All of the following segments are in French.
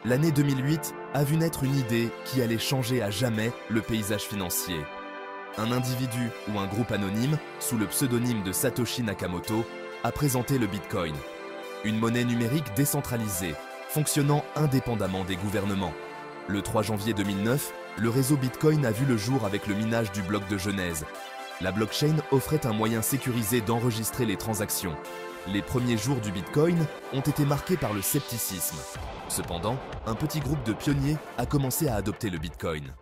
L'année 2008 a vu naître une idée qui allait changer à jamais le paysage financier. Un individu ou un groupe anonyme, sous le pseudonyme de Satoshi Nakamoto, a présenté le Bitcoin. Une monnaie numérique décentralisée, fonctionnant indépendamment des gouvernements. Le 3 janvier 2009, le réseau Bitcoin a vu le jour avec le minage du bloc de Genèse. La blockchain offrait un moyen sécurisé d'enregistrer les transactions. Les premiers jours du Bitcoin ont été marqués par le scepticisme. Cependant, un petit groupe de pionniers a commencé à adopter le Bitcoin.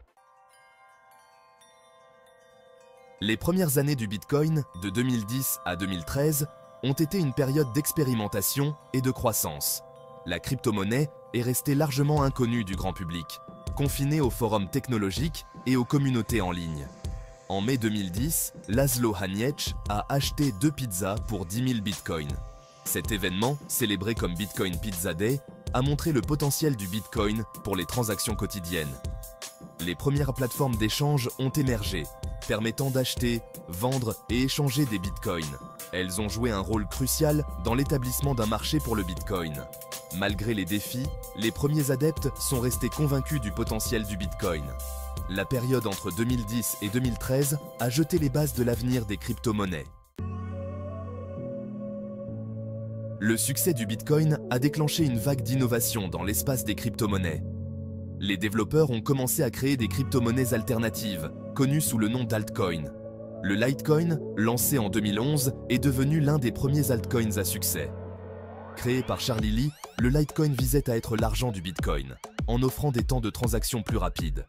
Les premières années du Bitcoin, de 2010 à 2013, ont été une période d'expérimentation et de croissance. La crypto-monnaie est restée largement inconnue du grand public, confinée aux forums technologiques et aux communautés en ligne. En mai 2010, Laszlo Haniecz a acheté 2 pizzas pour 10 000 bitcoins. Cet événement, célébré comme Bitcoin Pizza Day, a montré le potentiel du Bitcoin pour les transactions quotidiennes. Les premières plateformes d'échange ont émergé, permettant d'acheter, vendre et échanger des bitcoins. Elles ont joué un rôle crucial dans l'établissement d'un marché pour le Bitcoin. Malgré les défis, les premiers adeptes sont restés convaincus du potentiel du Bitcoin. La période entre 2010 et 2013 a jeté les bases de l'avenir des crypto-monnaies. Le succès du Bitcoin a déclenché une vague d'innovation dans l'espace des crypto-monnaies. Les développeurs ont commencé à créer des crypto-monnaies alternatives, connues sous le nom d'altcoins. Le Litecoin, lancé en 2011, est devenu l'un des premiers altcoins à succès. Créé par Charlie Lee, le Litecoin visait à être l'argent du Bitcoin, en offrant des temps de transaction plus rapides.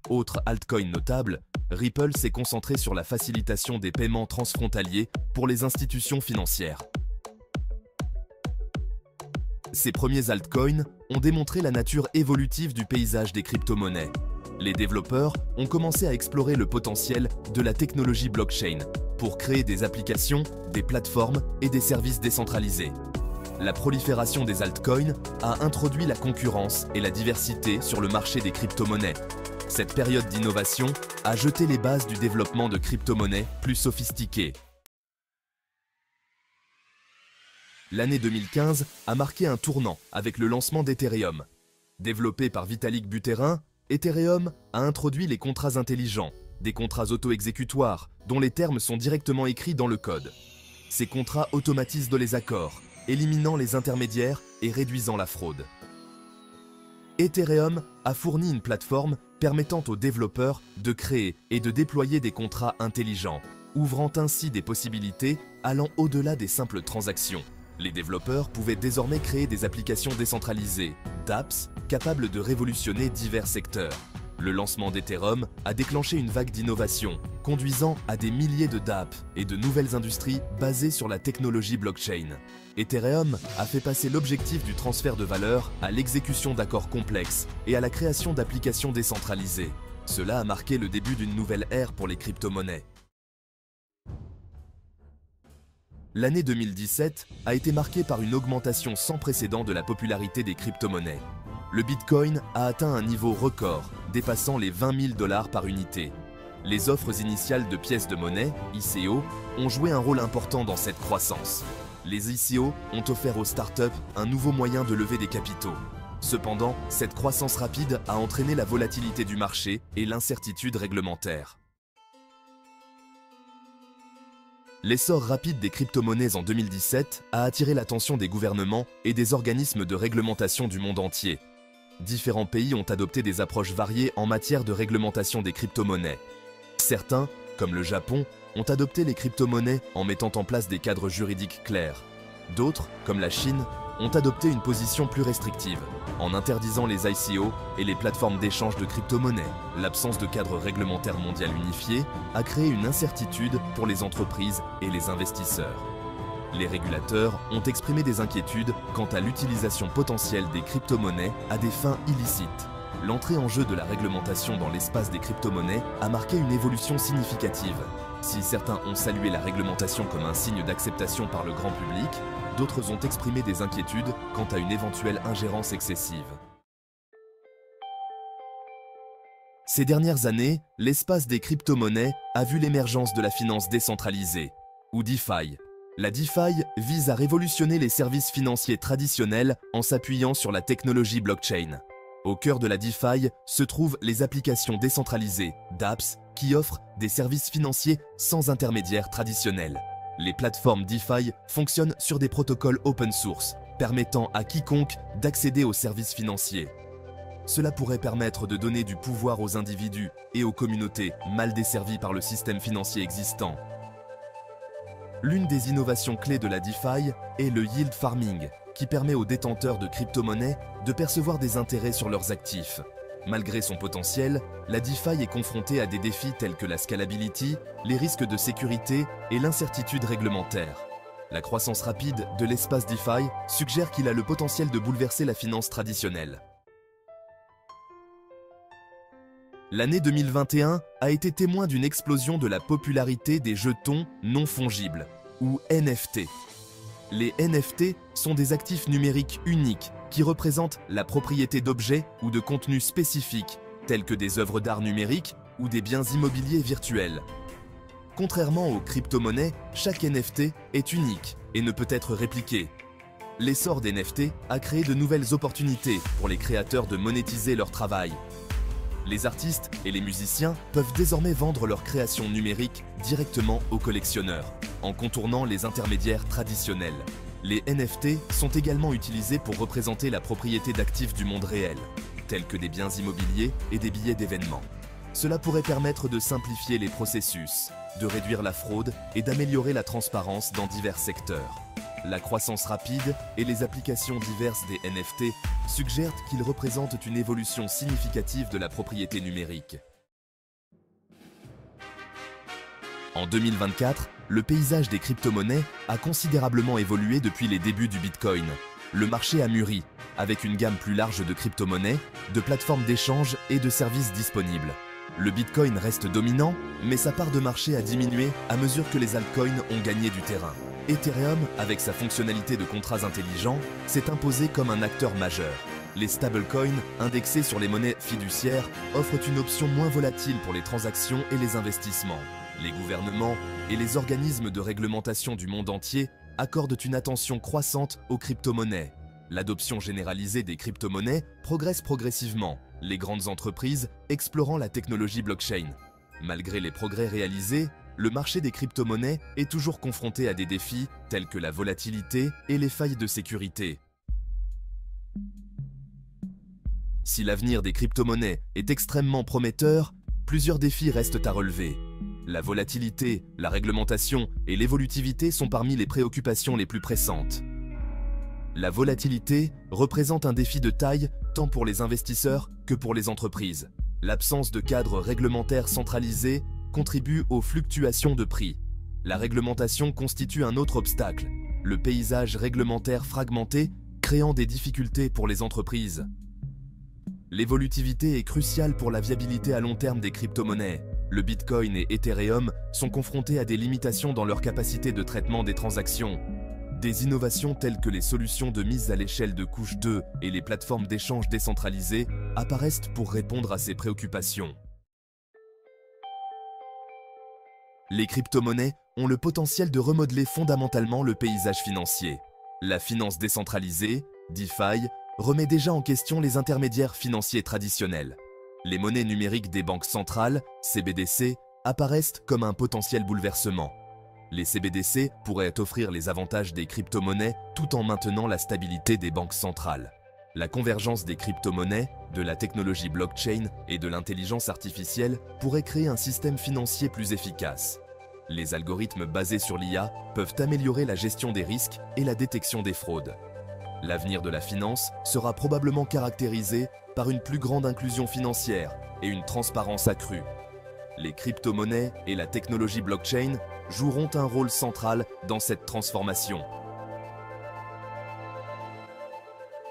Autre altcoin notable, Ripple s'est concentré sur la facilitation des paiements transfrontaliers pour les institutions financières. Ces premiers altcoins ont démontré la nature évolutive du paysage des crypto-monnaies. Les développeurs ont commencé à explorer le potentiel de la technologie blockchain pour créer des applications, des plateformes et des services décentralisés. La prolifération des altcoins a introduit la concurrence et la diversité sur le marché des crypto-monnaies. Cette période d'innovation a jeté les bases du développement de crypto-monnaies plus sophistiquées. L'année 2015 a marqué un tournant avec le lancement d'Ethereum. Développé par Vitalik Buterin, Ethereum a introduit les contrats intelligents, des contrats auto-exécutoires dont les termes sont directement écrits dans le code. Ces contrats automatisent les accords, éliminant les intermédiaires et réduisant la fraude. Ethereum a fourni une plateforme permettant aux développeurs de créer et de déployer des contrats intelligents, ouvrant ainsi des possibilités allant au-delà des simples transactions. Les développeurs pouvaient désormais créer des applications décentralisées, dApps, capables de révolutionner divers secteurs. Le lancement d'Ethereum a déclenché une vague d'innovation, conduisant à des milliers de dApps et de nouvelles industries basées sur la technologie blockchain. Ethereum a fait passer l'objectif du transfert de valeur à l'exécution d'accords complexes et à la création d'applications décentralisées. Cela a marqué le début d'une nouvelle ère pour les crypto-monnaies. L'année 2017 a été marquée par une augmentation sans précédent de la popularité des crypto-monnaies. Le Bitcoin a atteint un niveau record, dépassant les 20 000 $ par unité. Les offres initiales de pièces de monnaie, ICO, ont joué un rôle important dans cette croissance. Les ICO ont offert aux startups un nouveau moyen de lever des capitaux. Cependant, cette croissance rapide a entraîné la volatilité du marché et l'incertitude réglementaire. L'essor rapide des crypto-monnaies en 2017 a attiré l'attention des gouvernements et des organismes de réglementation du monde entier. Différents pays ont adopté des approches variées en matière de réglementation des crypto-monnaies. Certains, comme le Japon, ont adopté les crypto-monnaies en mettant en place des cadres juridiques clairs. D'autres, comme la Chine, ont adopté une position plus restrictive, en interdisant les ICO et les plateformes d'échange de crypto-monnaies. L'absence de cadre réglementaire mondial unifié a créé une incertitude pour les entreprises et les investisseurs. Les régulateurs ont exprimé des inquiétudes quant à l'utilisation potentielle des crypto-monnaies à des fins illicites. L'entrée en jeu de la réglementation dans l'espace des crypto-monnaies a marqué une évolution significative. Si certains ont salué la réglementation comme un signe d'acceptation par le grand public, d'autres ont exprimé des inquiétudes quant à une éventuelle ingérence excessive. Ces dernières années, l'espace des crypto-monnaies a vu l'émergence de la finance décentralisée, ou DeFi. La DeFi vise à révolutionner les services financiers traditionnels en s'appuyant sur la technologie blockchain. Au cœur de la DeFi se trouvent les applications décentralisées, dApps, qui offrent des services financiers sans intermédiaires traditionnels. Les plateformes DeFi fonctionnent sur des protocoles open source, permettant à quiconque d'accéder aux services financiers. Cela pourrait permettre de donner du pouvoir aux individus et aux communautés mal desservies par le système financier existant. L'une des innovations clés de la DeFi est le yield farming, qui permet aux détenteurs de crypto-monnaies de percevoir des intérêts sur leurs actifs. Malgré son potentiel, la DeFi est confrontée à des défis tels que la scalability, les risques de sécurité et l'incertitude réglementaire. La croissance rapide de l'espace DeFi suggère qu'il a le potentiel de bouleverser la finance traditionnelle. L'année 2021 a été témoin d'une explosion de la popularité des jetons non fongibles, ou NFT. Les NFT sont des actifs numériques uniques qui représentent la propriété d'objets ou de contenus spécifiques, tels que des œuvres d'art numériques ou des biens immobiliers virtuels. Contrairement aux crypto-monnaies, chaque NFT est unique et ne peut être répliqué. L'essor des NFT a créé de nouvelles opportunités pour les créateurs de monétiser leur travail. Les artistes et les musiciens peuvent désormais vendre leurs créations numériques directement aux collectionneurs, en contournant les intermédiaires traditionnels. Les NFT sont également utilisés pour représenter la propriété d'actifs du monde réel, tels que des biens immobiliers et des billets d'événements. Cela pourrait permettre de simplifier les processus, de réduire la fraude et d'améliorer la transparence dans divers secteurs. La croissance rapide et les applications diverses des NFT suggèrent qu'ils représentent une évolution significative de la propriété numérique. En 2024, le paysage des crypto-monnaies a considérablement évolué depuis les débuts du Bitcoin. Le marché a mûri, avec une gamme plus large de crypto-monnaies, de plateformes d'échange et de services disponibles. Le Bitcoin reste dominant, mais sa part de marché a diminué à mesure que les altcoins ont gagné du terrain. Ethereum, avec sa fonctionnalité de contrats intelligents, s'est imposé comme un acteur majeur. Les stablecoins, indexés sur les monnaies fiduciaires, offrent une option moins volatile pour les transactions et les investissements. Les gouvernements et les organismes de réglementation du monde entier accordent une attention croissante aux crypto-monnaies. L'adoption généralisée des crypto-monnaies progresse progressivement, les grandes entreprises explorant la technologie blockchain. Malgré les progrès réalisés, le marché des crypto-monnaies est toujours confronté à des défis tels que la volatilité et les failles de sécurité. Si l'avenir des crypto-monnaies est extrêmement prometteur, plusieurs défis restent à relever. La volatilité, la réglementation et l'évolutivité sont parmi les préoccupations les plus pressantes. La volatilité représente un défi de taille tant pour les investisseurs que pour les entreprises. L'absence de cadre réglementaire centralisé contribue aux fluctuations de prix. La réglementation constitue un autre obstacle, le paysage réglementaire fragmenté créant des difficultés pour les entreprises. L'évolutivité est cruciale pour la viabilité à long terme des crypto-monnaies. Le Bitcoin et Ethereum sont confrontés à des limitations dans leur capacité de traitement des transactions. Des innovations telles que les solutions de mise à l'échelle de couche 2 et les plateformes d'échange décentralisées apparaissent pour répondre à ces préoccupations. Les crypto-monnaies ont le potentiel de remodeler fondamentalement le paysage financier. La finance décentralisée, DeFi, remet déjà en question les intermédiaires financiers traditionnels. Les monnaies numériques des banques centrales, CBDC, apparaissent comme un potentiel bouleversement. Les CBDC pourraient offrir les avantages des crypto-monnaies tout en maintenant la stabilité des banques centrales. La convergence des crypto-monnaies, de la technologie blockchain et de l'intelligence artificielle pourrait créer un système financier plus efficace. Les algorithmes basés sur l'IA peuvent améliorer la gestion des risques et la détection des fraudes. L'avenir de la finance sera probablement caractérisé par une plus grande inclusion financière et une transparence accrue. Les crypto-monnaies et la technologie blockchain joueront un rôle central dans cette transformation.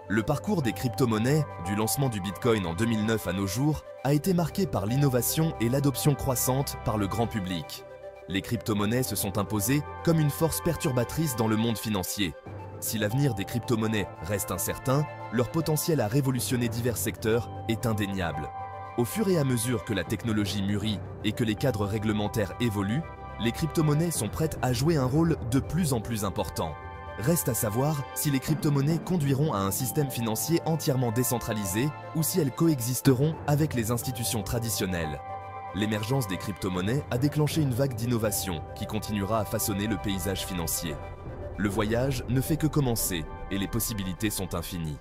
Le parcours des crypto-monnaies, du lancement du Bitcoin en 2009 à nos jours, a été marqué par l'innovation et l'adoption croissante par le grand public. Les crypto-monnaies se sont imposées comme une force perturbatrice dans le monde financier. Si l'avenir des crypto-monnaies reste incertain, leur potentiel à révolutionner divers secteurs est indéniable. Au fur et à mesure que la technologie mûrit et que les cadres réglementaires évoluent, les crypto-monnaies sont prêtes à jouer un rôle de plus en plus important. Reste à savoir si les crypto-monnaies conduiront à un système financier entièrement décentralisé ou si elles coexisteront avec les institutions traditionnelles. L'émergence des crypto-monnaies a déclenché une vague d'innovation qui continuera à façonner le paysage financier. Le voyage ne fait que commencer et les possibilités sont infinies.